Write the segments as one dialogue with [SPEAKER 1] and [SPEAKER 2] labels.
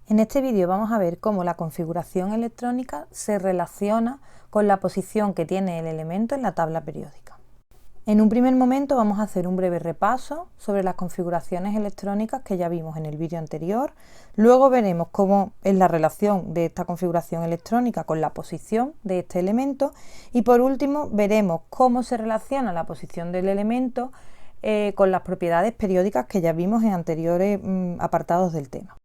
[SPEAKER 1] En este vídeo vamos a ver cómo la configuración electrónica se relaciona con la posición que tiene el elemento en la tabla periódica. En un primer momento vamos a hacer un breve repaso sobre las configuraciones electrónicas que ya vimos en el vídeo anterior. Luego veremos cómo es la relación de esta configuración electrónica con la posición de este elemento y por último veremos cómo se relaciona la posición del elemento con las propiedades periódicas que ya vimos en anteriores apartados del tema.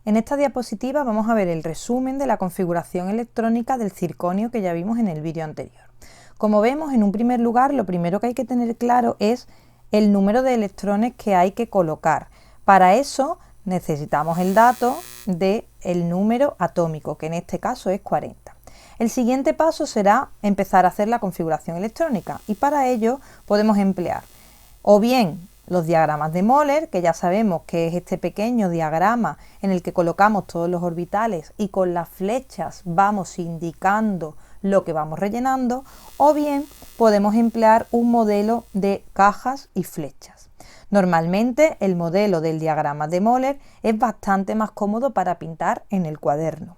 [SPEAKER 1] En esta diapositiva vamos a ver el resumen de la configuración electrónica del circonio que ya vimos en el vídeo anterior. Como vemos, en un primer lugar, lo primero que hay que tener claro es el número de electrones que hay que colocar. Para eso necesitamos el dato del número atómico, que en este caso es 40. El siguiente paso será empezar a hacer la configuración electrónica y para ello podemos emplear o bien los diagramas de Moller, que ya sabemos que es este pequeño diagrama en el que colocamos todos los orbitales y con las flechas vamos indicando lo que vamos rellenando, o bien podemos emplear un modelo de cajas y flechas. Normalmente el modelo del diagrama de Moller es bastante más cómodo para pintar en el cuaderno.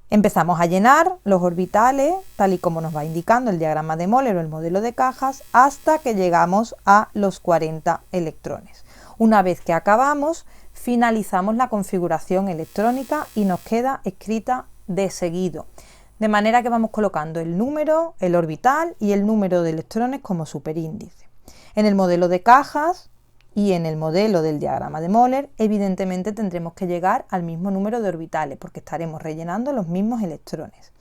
[SPEAKER 1] Empezamos a llenar los orbitales, tal y como nos va indicando el diagrama de Moller o el modelo de cajas, hasta que llegamos a los 40 electrones. Una vez que acabamos, finalizamos la configuración electrónica y nos queda escrita de seguido. De manera que vamos colocando el número, el orbital y el número de electrones como superíndice. En el modelo de cajas y en el modelo del diagrama de Moller, evidentemente tendremos que llegar al mismo número de orbitales porque estaremos rellenando los mismos electrones.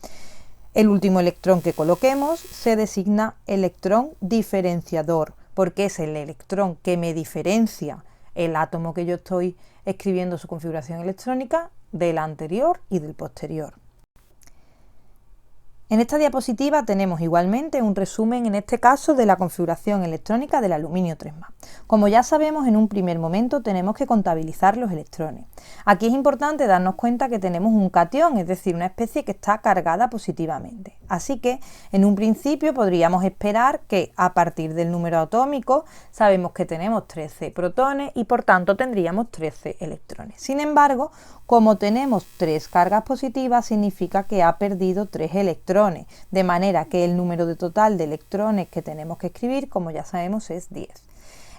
[SPEAKER 1] El último electrón que coloquemos se designa electrón diferenciador porque es el electrón que me diferencia el átomo que yo estoy escribiendo su configuración electrónica del anterior y del posterior. En esta diapositiva tenemos igualmente un resumen, en este caso, de la configuración electrónica del aluminio 3+. Como ya sabemos, en un primer momento tenemos que contabilizar los electrones. Aquí es importante darnos cuenta que tenemos un catión, es decir, una especie que está cargada positivamente. Así que, en un principio, podríamos esperar que a partir del número atómico sabemos que tenemos 13 protones y por tanto tendríamos 13 electrones. Sin embargo, como tenemos 3 cargas positivas, significa que ha perdido 3 electrones, de manera que el número de total de electrones que tenemos que escribir, como ya sabemos, es 10.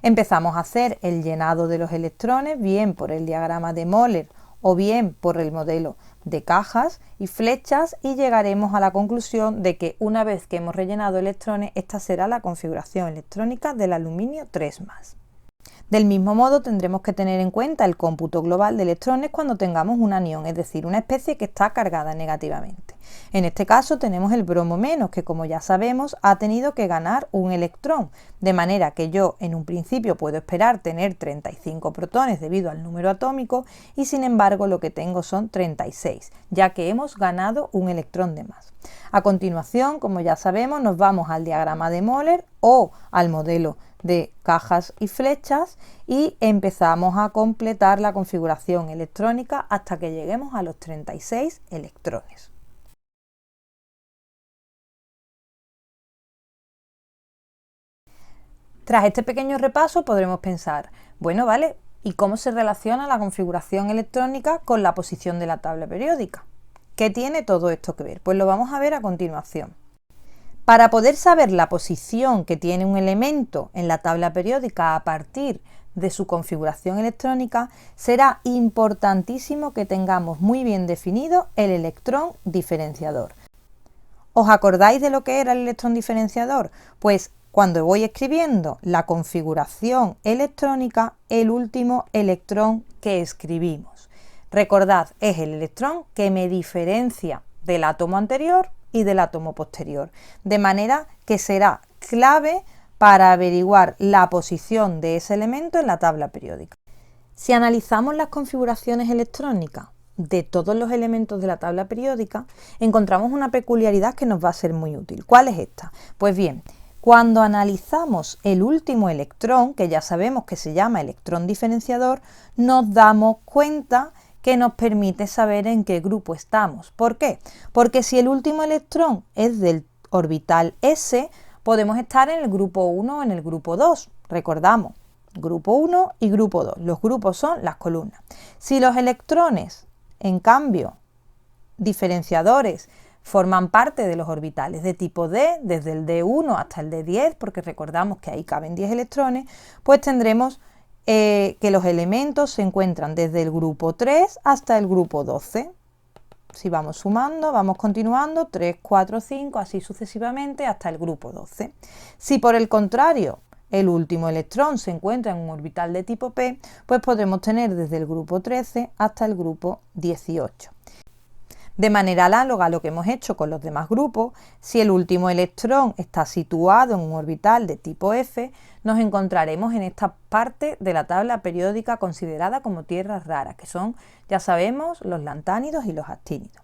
[SPEAKER 1] Empezamos a hacer el llenado de los electrones, bien por el diagrama de Moller o bien por el modelo de cajas y flechas, y llegaremos a la conclusión de que una vez que hemos rellenado electrones, esta será la configuración electrónica del aluminio 3+. Del mismo modo tendremos que tener en cuenta el cómputo global de electrones cuando tengamos un anión, es decir, una especie que está cargada negativamente. En este caso tenemos el bromo menos, que como ya sabemos ha tenido que ganar un electrón, de manera que yo en un principio puedo esperar tener 35 protones debido al número atómico y sin embargo lo que tengo son 36, ya que hemos ganado un electrón de más. A continuación, como ya sabemos, nos vamos al diagrama de Moller o al modelo de cajas y flechas y empezamos a completar la configuración electrónica hasta que lleguemos a los 36 electrones. Tras este pequeño repaso podremos pensar, bueno, vale, ¿y cómo se relaciona la configuración electrónica con la posición de la tabla periódica? ¿Qué tiene todo esto que ver? Pues lo vamos a ver a continuación. Para poder saber la posición que tiene un elemento en la tabla periódica a partir de su configuración electrónica, será importantísimo que tengamos muy bien definido el electrón diferenciador. ¿Os acordáis de lo que era el electrón diferenciador? Pues cuando voy escribiendo la configuración electrónica, el último electrón que escribimos. Recordad, es el electrón que me diferencia del átomo anterior y del átomo posterior, de manera que será clave para averiguar la posición de ese elemento en la tabla periódica. Si analizamos las configuraciones electrónicas de todos los elementos de la tabla periódica, encontramos una peculiaridad que nos va a ser muy útil. ¿Cuál es esta? Pues bien, cuando analizamos el último electrón, que ya sabemos que se llama electrón diferenciador, nos damos cuenta que nos permite saber en qué grupo estamos. ¿Por qué? Porque si el último electrón es del orbital S, podemos estar en el grupo 1 o en el grupo 2. Recordamos, grupo 1 y grupo 2. Los grupos son las columnas. Si los electrones, en cambio, diferenciadores, forman parte de los orbitales de tipo D, desde el D1 hasta el D10, porque recordamos que ahí caben 10 electrones, pues tendremos que los elementos se encuentran desde el grupo 3 hasta el grupo 12. Si vamos sumando, vamos continuando, 3, 4, 5, así sucesivamente hasta el grupo 12. Si por el contrario el último electrón se encuentra en un orbital de tipo P, pues podremos tener desde el grupo 13 hasta el grupo 18. De manera análoga a lo que hemos hecho con los demás grupos, si el último electrón está situado en un orbital de tipo F, nos encontraremos en esta parte de la tabla periódica considerada como tierras raras, que son, ya sabemos, los lantánidos y los actínidos.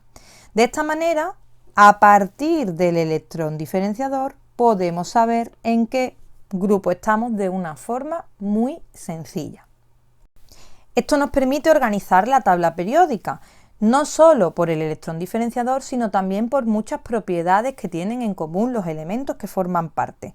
[SPEAKER 1] De esta manera, a partir del electrón diferenciador, podemos saber en qué grupo estamos de una forma muy sencilla. Esto nos permite organizar la tabla periódica, no solo por el electrón diferenciador, sino también por muchas propiedades que tienen en común los elementos que forman parte.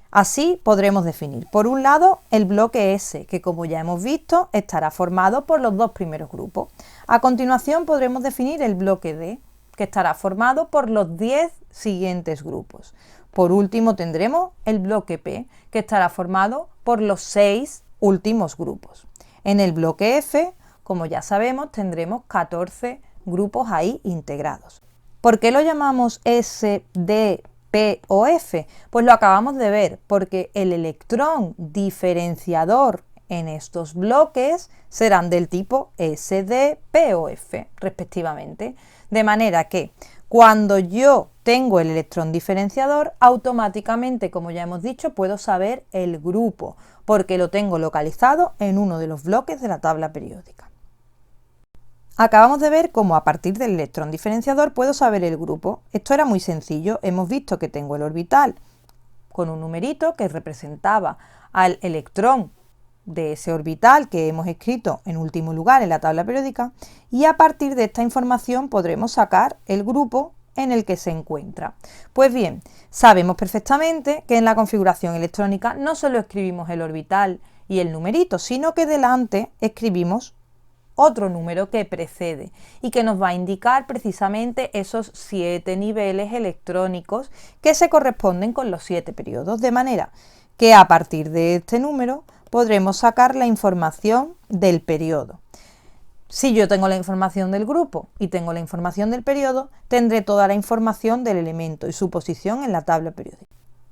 [SPEAKER 1] Así podremos definir, por un lado, el bloque S, que como ya hemos visto, estará formado por los dos primeros grupos. A continuación podremos definir el bloque D, que estará formado por los 10 siguientes grupos. Por último tendremos el bloque P, que estará formado por los 6 últimos grupos. En el bloque F, como ya sabemos, tendremos 14 grupos ahí integrados. ¿Por qué lo llamamos S, D, P o F? Pues lo acabamos de ver, porque el electrón diferenciador en estos bloques serán del tipo S, D, P o F, respectivamente. De manera que cuando yo tengo el electrón diferenciador, automáticamente, como ya hemos dicho, puedo saber el grupo, porque lo tengo localizado en uno de los bloques de la tabla periódica. Acabamos de ver cómo a partir del electrón diferenciador puedo saber el grupo. Esto era muy sencillo. Hemos visto que tengo el orbital con un numerito que representaba al electrón de ese orbital que hemos escrito en último lugar en la tabla periódica, y a partir de esta información podremos sacar el grupo en el que se encuentra. Pues bien, sabemos perfectamente que en la configuración electrónica no solo escribimos el orbital y el numerito, sino que delante escribimos otro número que precede y que nos va a indicar precisamente esos 7 niveles electrónicos que se corresponden con los 7 periodos, de manera que a partir de este número podremos sacar la información del periodo. Si yo tengo la información del grupo y tengo la información del periodo, tendré toda la información del elemento y su posición en la tabla periódica.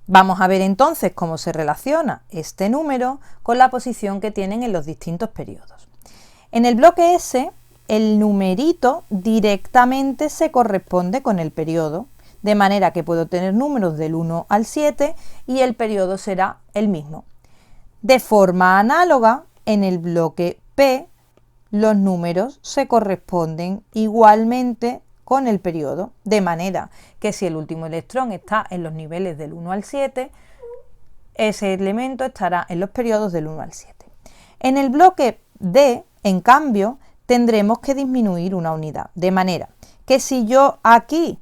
[SPEAKER 1] Vamos a ver entonces cómo se relaciona este número con la posición que tienen en los distintos periodos. En el bloque S, el numerito directamente se corresponde con el periodo, de manera que puedo tener números del 1 al 7 y el periodo será el mismo. De forma análoga, en el bloque P, los números se corresponden igualmente con el periodo, de manera que si el último electrón está en los niveles del 1 al 7, ese elemento estará en los periodos del 1 al 7. En el bloque D, en cambio, tendremos que disminuir una unidad, de manera que si yo aquí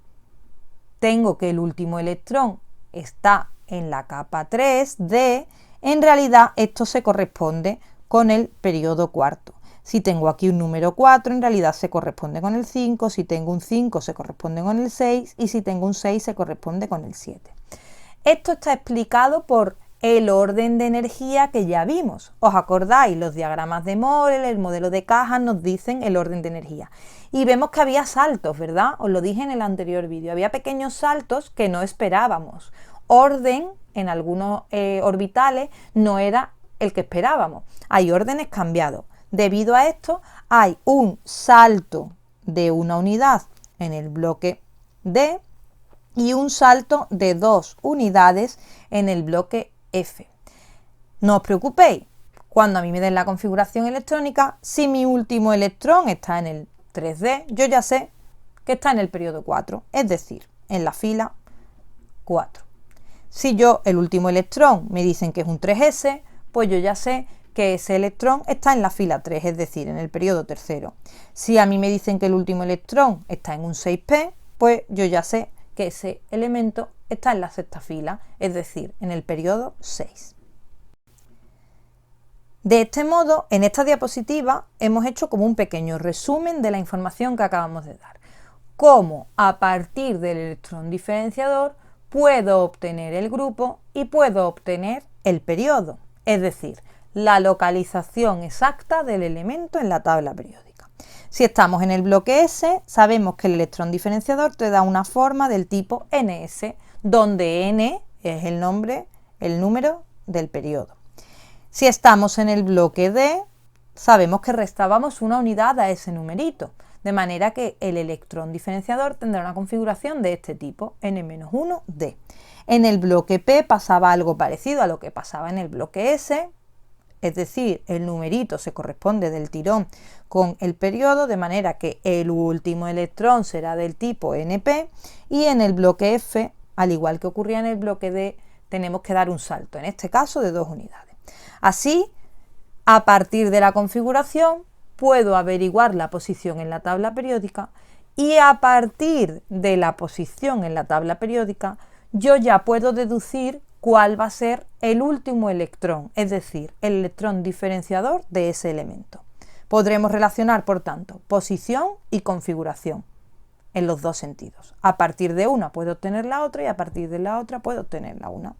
[SPEAKER 1] tengo que el último electrón está en la capa 3D, en realidad esto se corresponde con el periodo cuarto. Si tengo aquí un número 4, en realidad se corresponde con el 5, si tengo un 5 se corresponde con el 6 y si tengo un 6 se corresponde con el 7. Esto está explicado por el orden de energía que ya vimos. ¿Os acordáis? Los diagramas de Morel, el modelo de cajas nos dicen el orden de energía. Y vemos que había saltos, ¿verdad? Os lo dije en el anterior vídeo. Había pequeños saltos que no esperábamos. Orden en algunos orbitales no era el que esperábamos. Hay órdenes cambiados. Debido a esto hay un salto de una unidad en el bloque D y un salto de 2 unidades en el bloque F. No os preocupéis, cuando a mí me den la configuración electrónica, si mi último electrón está en el 3D, yo ya sé que está en el periodo 4, es decir, en la fila 4. Si yo el último electrón me dicen que es un 3S, pues yo ya sé que ese electrón está en la fila 3, es decir, en el periodo tercero. Si a mí me dicen que el último electrón está en un 6P, pues yo ya sé que ese elemento está en la sexta fila, es decir, en el periodo 6. De este modo, en esta diapositiva hemos hecho como un pequeño resumen de la información que acabamos de dar. Cómo a partir del electrón diferenciador puedo obtener el grupo y puedo obtener el periodo, es decir, la localización exacta del elemento en la tabla periódica. Si estamos en el bloque S, sabemos que el electrón diferenciador te da una forma del tipo NS, donde N es el número del periodo. Si estamos en el bloque D, sabemos que restábamos una unidad a ese numerito, de manera que el electrón diferenciador tendrá una configuración de este tipo, N-1D. En el bloque P pasaba algo parecido a lo que pasaba en el bloque S, es decir, el numerito se corresponde del tirón con el periodo, de manera que el último electrón será del tipo NP, y en el bloque F, al igual que ocurría en el bloque D, tenemos que dar un salto, en este caso de 2 unidades. Así, a partir de la configuración, puedo averiguar la posición en la tabla periódica y a partir de la posición en la tabla periódica, yo ya puedo deducir cuál va a ser el último electrón, es decir, el electrón diferenciador de ese elemento. Podremos relacionar, por tanto, posición y configuración en los dos sentidos. A partir de una puedo obtener la otra y a partir de la otra puedo obtener la una.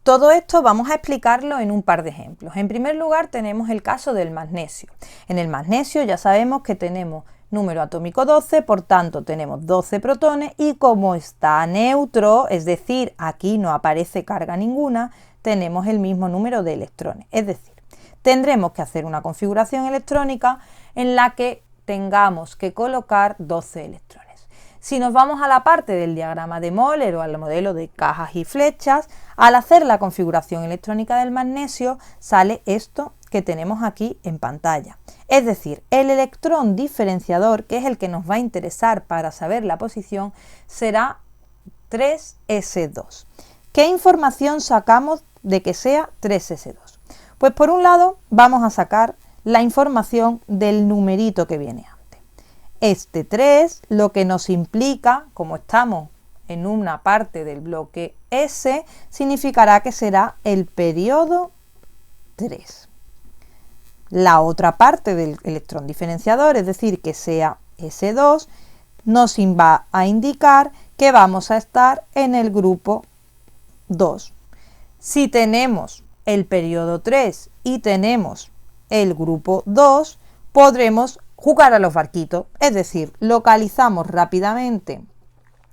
[SPEAKER 1] Todo esto vamos a explicarlo en un par de ejemplos. En primer lugar tenemos el caso del magnesio. En el magnesio ya sabemos que tenemos número atómico 12, por tanto tenemos 12 protones y como está neutro, es decir, aquí no aparece carga ninguna, tenemos el mismo número de electrones. Es decir, tendremos que hacer una configuración electrónica en la que tengamos que colocar 12 electrones. Si nos vamos a la parte del diagrama de Moller o al modelo de cajas y flechas, al hacer la configuración electrónica del magnesio sale esto que tenemos aquí en pantalla. Es decir, el electrón diferenciador, que es el que nos va a interesar para saber la posición, será 3s2. ¿Qué información sacamos de que sea 3s2? Pues por un lado vamos a sacar la información del numerito que viene antes. Este 3 lo que nos implica, como estamos en una parte del bloque S, significará que será el periodo 3. La otra parte del electrón diferenciador, es decir, que sea S2, nos va a indicar que vamos a estar en el grupo 2. Si tenemos el periodo 3 y tenemos el grupo 2, podremos jugar a los barquitos, es decir, localizamos rápidamente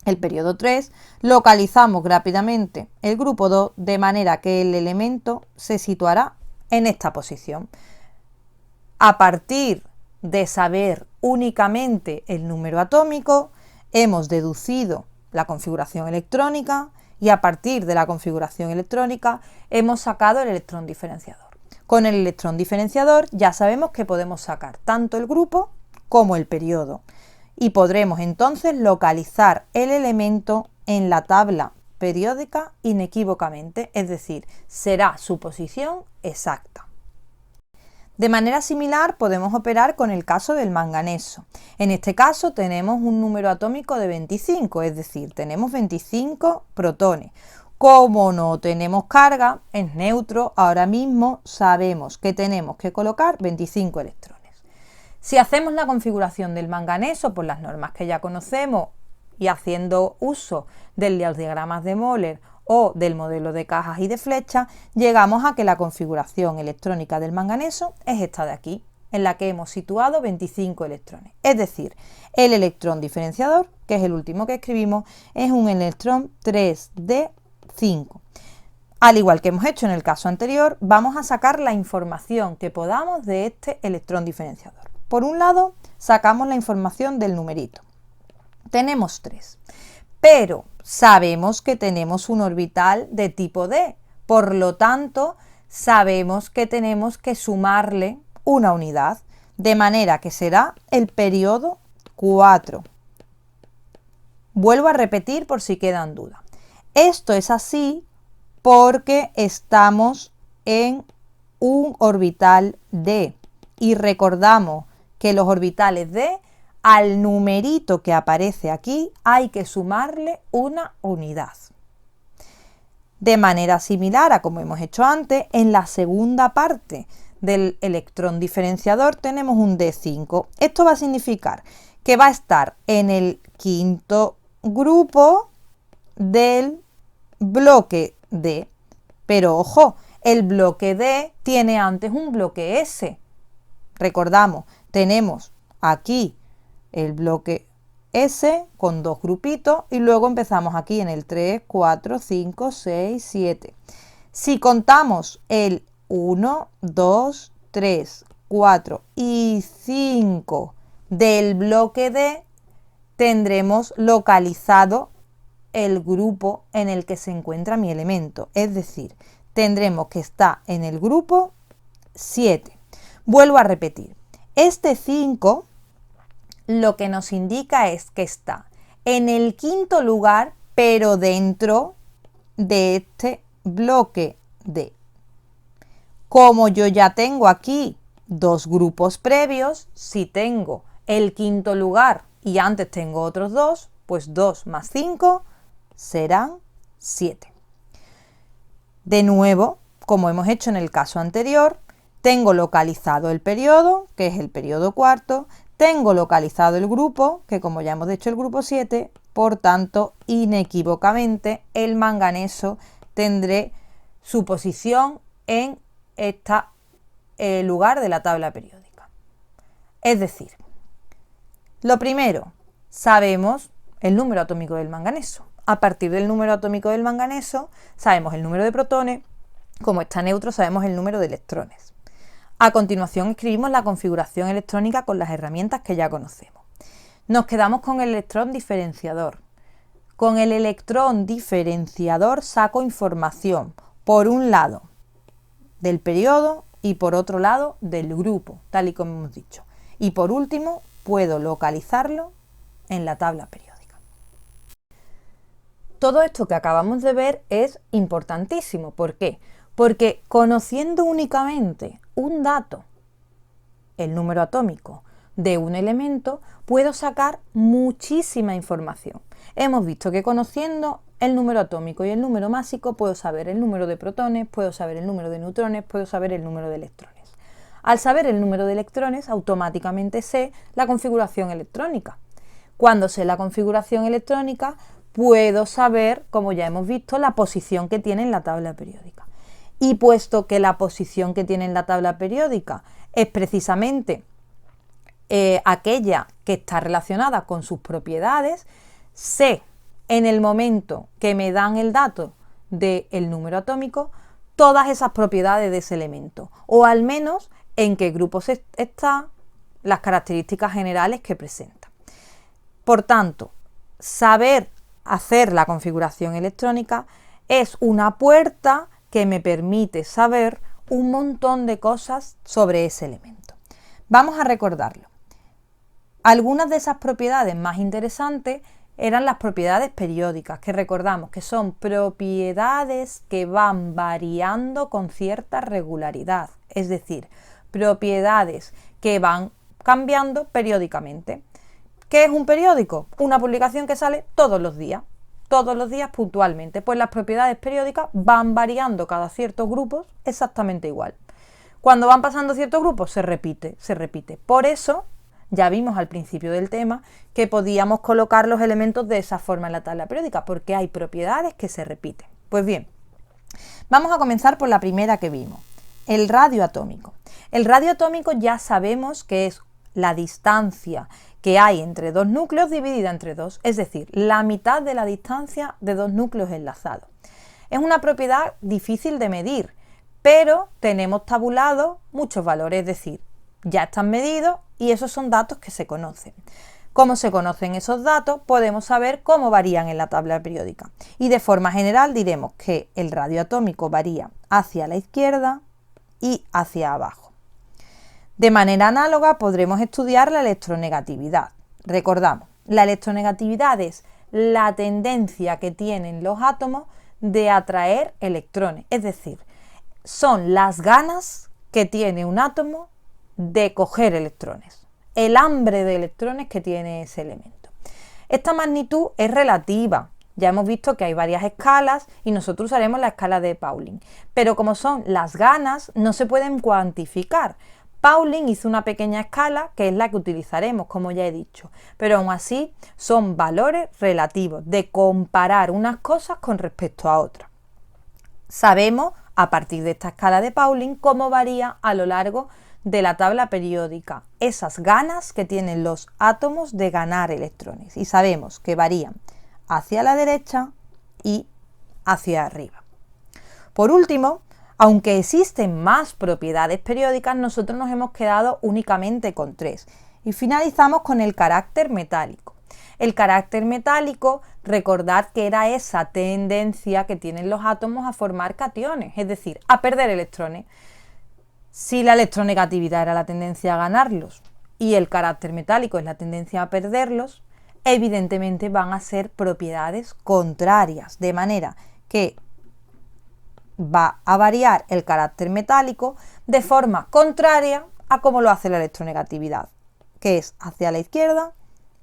[SPEAKER 1] el periodo 3, localizamos rápidamente el grupo 2, de manera que el elemento se situará en esta posición. A partir de saber únicamente el número atómico, hemos deducido la configuración electrónica y a partir de la configuración electrónica hemos sacado el electrón diferenciador. Con el electrón diferenciador ya sabemos que podemos sacar tanto el grupo como el periodo y podremos entonces localizar el elemento en la tabla periódica inequívocamente, es decir, será su posición exacta. De manera similar podemos operar con el caso del manganeso. En este caso tenemos un número atómico de 25, es decir, tenemos 25 protones. Como no tenemos carga, es neutro, ahora mismo sabemos que tenemos que colocar 25 electrones. Si hacemos la configuración del manganeso por las normas que ya conocemos y haciendo uso de los diagramas de Moller o del modelo de cajas y de flechas, llegamos a que la configuración electrónica del manganeso es esta de aquí, en la que hemos situado 25 electrones. Es decir, el electrón diferenciador, que es el último que escribimos, es un electrón 3d5. Al igual que hemos hecho en el caso anterior, vamos a sacar la información que podamos de este electrón diferenciador. Por un lado, sacamos la información del numerito. Tenemos 3, pero sabemos que tenemos un orbital de tipo D, por lo tanto, sabemos que tenemos que sumarle una unidad, de manera que será el periodo 4. Vuelvo a repetir por si quedan dudas. Esto es así porque estamos en un orbital D y recordamos que los orbitales D al numerito que aparece aquí hay que sumarle una unidad. De manera similar a como hemos hecho antes, en la segunda parte del electrón diferenciador tenemos un D5. Esto va a significar que va a estar en el quinto grupo del bloque D. Pero ojo, el bloque D tiene antes un bloque S. Recordamos, tenemos aquí el bloque S con dos grupitos y luego empezamos aquí en el 3, 4, 5, 6, 7. Si contamos el 1, 2, 3, 4 y 5 del bloque D, tendremos localizado el grupo en el que se encuentra mi elemento. Es decir, tendremos que estar en el grupo 7. Vuelvo a repetir, este 5 lo que nos indica es que está en el quinto lugar, pero dentro de este bloque D. Como yo ya tengo aquí dos grupos previos, si tengo el quinto lugar y antes tengo otros dos, pues 2 más 5 serán 7. De nuevo, como hemos hecho en el caso anterior, tengo localizado el periodo, que es el periodo cuarto, tengo localizado el grupo, que como ya hemos dicho el grupo 7, por tanto, inequívocamente, el manganeso tendré su posición en este lugar de la tabla periódica. Es decir, lo primero, sabemos el número atómico del manganeso. A partir del número atómico del manganeso, sabemos el número de protones, como está neutro, sabemos el número de electrones. A continuación escribimos la configuración electrónica con las herramientas que ya conocemos. Nos quedamos con el electrón diferenciador. Con el electrón diferenciador saco información, por un lado, del periodo y por otro lado, del grupo, tal y como hemos dicho. Y por último, puedo localizarlo en la tabla periódica. Todo esto que acabamos de ver es importantísimo. ¿Por qué? Porque conociendo únicamente un dato, el número atómico de un elemento, puedo sacar muchísima información. Hemos visto que conociendo el número atómico y el número másico puedo saber el número de protones, puedo saber el número de neutrones, puedo saber el número de electrones. Al saber el número de electrones, automáticamente sé la configuración electrónica. Cuando sé la configuración electrónica, puedo saber, como ya hemos visto, la posición que tiene en la tabla periódica. Y puesto que la posición que tiene en la tabla periódica es precisamente aquella que está relacionada con sus propiedades, sé en el momento que me dan el dato del número atómico todas esas propiedades de ese elemento, o al menos en qué grupos está, las características generales que presenta. Por tanto, saber hacer la configuración electrónica es una puerta que me permite saber un montón de cosas sobre ese elemento. Vamos a recordarlo. Algunas de esas propiedades más interesantes eran las propiedades periódicas, que recordamos que son propiedades que van variando con cierta regularidad, es decir, propiedades que van cambiando periódicamente. ¿Qué es un periódico? Una publicación que sale todos los días puntualmente. Pues las propiedades periódicas van variando cada ciertos grupos exactamente igual. Cuando van pasando ciertos grupos se repite. Por eso, ya vimos al principio del tema que podíamos colocar los elementos de esa forma en la tabla periódica, porque hay propiedades que se repiten. Pues bien, vamos a comenzar por la primera que vimos, el radio atómico. El radio atómico ya sabemos que es la distancia que hay entre dos núcleos dividida entre dos, es decir, la mitad de la distancia de dos núcleos enlazados. Es una propiedad difícil de medir, pero tenemos tabulados muchos valores, es decir, ya están medidos y esos son datos que se conocen. Como se conocen esos datos, podemos saber cómo varían en la tabla periódica. Y de forma general diremos que el radio atómico varía hacia la izquierda y hacia abajo. De manera análoga podremos estudiar la electronegatividad. Recordamos, la electronegatividad es la tendencia que tienen los átomos de atraer electrones, es decir, son las ganas que tiene un átomo de coger electrones. el hambre de electrones que tiene ese elemento. Esta magnitud es relativa. Ya hemos visto que hay varias escalas y nosotros usaremos la escala de Pauling. Pero como son las ganas, no se pueden cuantificar. Pauling hizo una pequeña escala que es la que utilizaremos, como ya he dicho. Pero aún así son valores relativos de comparar unas cosas con respecto a otras. Sabemos, a partir de esta escala de Pauling, cómo varía a lo largo de la tabla periódica esas ganas que tienen los átomos de ganar electrones. Y sabemos que varían hacia la derecha y hacia arriba. Por último, aunque existen más propiedades periódicas, nosotros nos hemos quedado únicamente con 3. Y finalizamos con el carácter metálico. El carácter metálico, recordad que era esa tendencia que tienen los átomos a formar cationes, es decir, a perder electrones. Si la electronegatividad era la tendencia a ganarlos y el carácter metálico es la tendencia a perderlos, evidentemente van a ser propiedades contrarias, de manera que va a variar el carácter metálico de forma contraria a como lo hace la electronegatividad, que es hacia la izquierda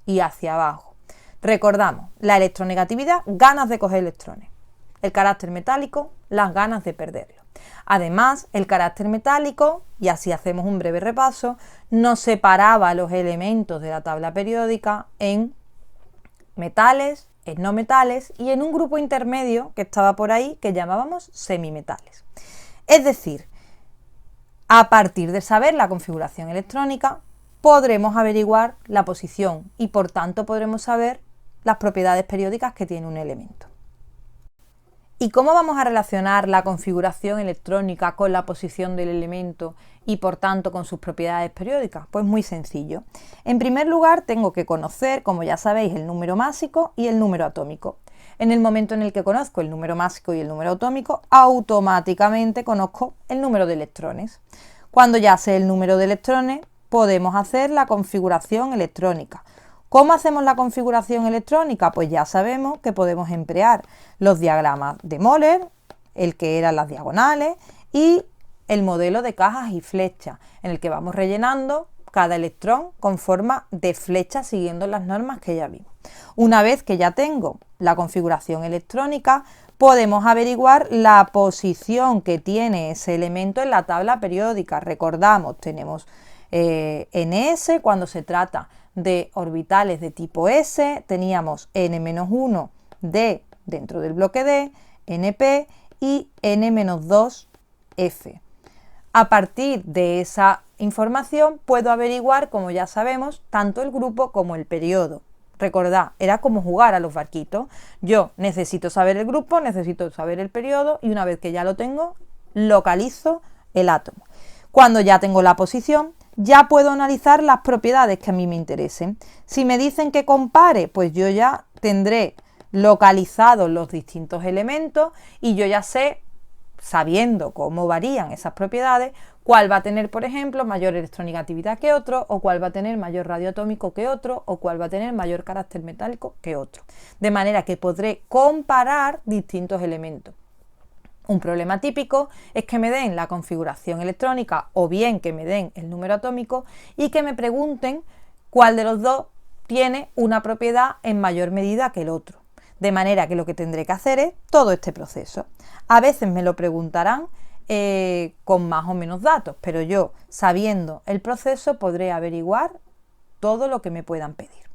[SPEAKER 1] y hacia abajo. Recordamos, la electronegatividad, ganas de coger electrones. El carácter metálico, las ganas de perderlos. Además, el carácter metálico, y así hacemos un breve repaso, nos separaba los elementos de la tabla periódica en metales, en no metales y en un grupo intermedio que estaba por ahí que llamábamos semimetales. Es decir, a partir de saber la configuración electrónica podremos averiguar la posición y por tanto podremos saber las propiedades periódicas que tiene un elemento. ¿Y cómo vamos a relacionar la configuración electrónica con la posición del elemento y por tanto con sus propiedades periódicas? Pues muy sencillo. En primer lugar tengo que conocer, como ya sabéis, el número másico y el número atómico. En el momento en el que conozco el número másico y el número atómico, automáticamente conozco el número de electrones. Cuando ya sé el número de electrones, podemos hacer la configuración electrónica. ¿Cómo hacemos la configuración electrónica? Pues ya sabemos que podemos emplear los diagramas de Moller, el que eran las diagonales, y el modelo de cajas y flechas, en el que vamos rellenando cada electrón con forma de flecha siguiendo las normas que ya vimos. Una vez que ya tengo la configuración electrónica, podemos averiguar la posición que tiene ese elemento en la tabla periódica. Recordamos, tenemos ns cuando se trata de orbitales de tipo S, teníamos n-1 d dentro del bloque D, np y n-2 f. A partir de esa información puedo averiguar, como ya sabemos, tanto el grupo como el periodo. Recordad, era como jugar a los barquitos. Yo necesito saber el grupo, necesito saber el periodo y una vez que ya lo tengo, localizo el átomo. Cuando ya tengo la posición, ya puedo analizar las propiedades que a mí me interesen. Si me dicen que compare, pues yo ya tendré localizados los distintos elementos y yo ya sé, sabiendo cómo varían esas propiedades, cuál va a tener, por ejemplo, mayor electronegatividad que otro, o cuál va a tener mayor radio atómico que otro, o cuál va a tener mayor carácter metálico que otro. De manera que podré comparar distintos elementos. Un problema típico es que me den la configuración electrónica o bien que me den el número atómico y que me pregunten cuál de los dos tiene una propiedad en mayor medida que el otro. De manera que lo que tendré que hacer es todo este proceso. A veces me lo preguntarán con más o menos datos, pero yo, sabiendo el proceso, podré averiguar todo lo que me puedan pedir.